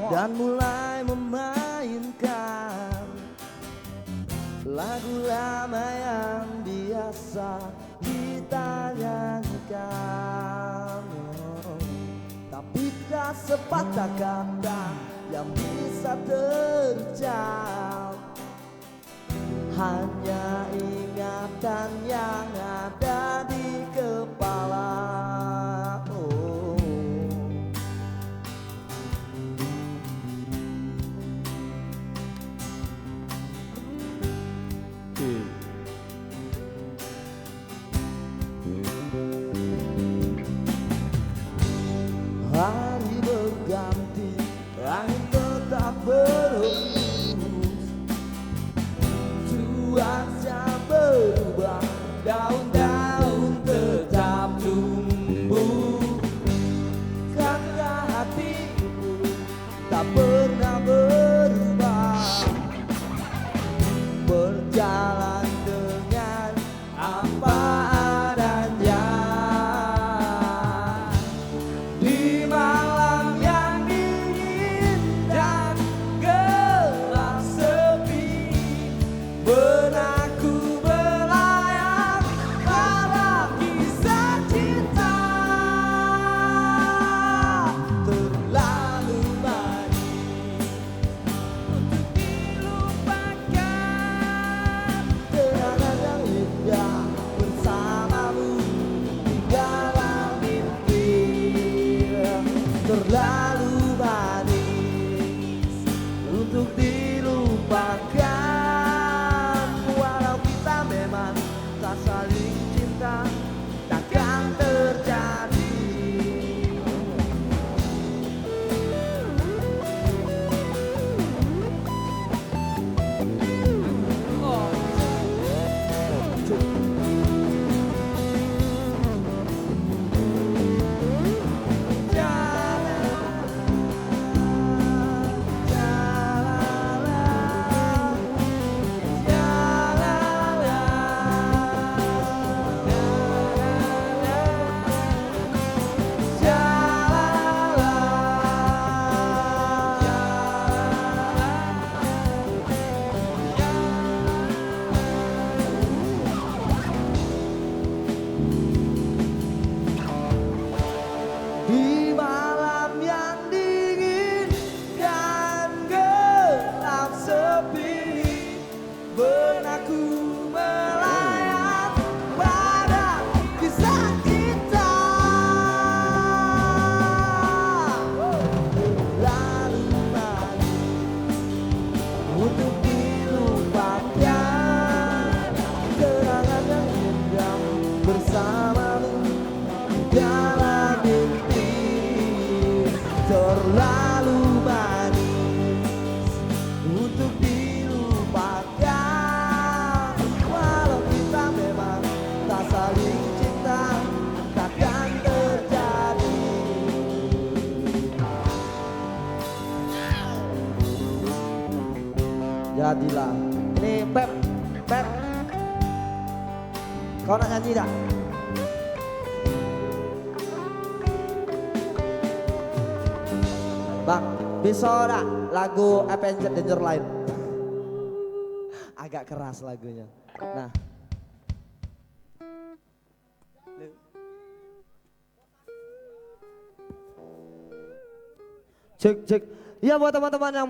dan mulai memainkan lagu lama yang biasa kita nyanyikan. Tapi tak sepatah kata yang bisa terucap, hanya ingatan yang ada di kepala. Hari berganti, angin tetap berhembus, cuaca berubah, daun-daun tetap tumbuh. Kata hatiku tak pernah berubah, berjalan dengan apa adanya. Di malam yang dingin dan gelap sepi, benakku melayang pada kisah cinta terlalu manis untuk dilupakan. Kenangan yang indah bersamamu di dalam mimpi terlalu manis untuk dilupakan. Walau kita memang tak saling cinta, takkan terjadi. Di malam yang dingin dan gelap sepi, benakku melayang pada kisah kita terlalu manis untuk dilupakan. Kenangan yang indah bersamamu dalam mimpi terlalu manis untuk dilupakan. Walau kita memang tak saling cinta, takkan terjadi. Jadilah ini Pep, kau nak nyanyi tak? Bang, bisa tak lagu Avenged Danger Line? Agak keras lagunya. Nah, cek. Ya buat teman-teman yang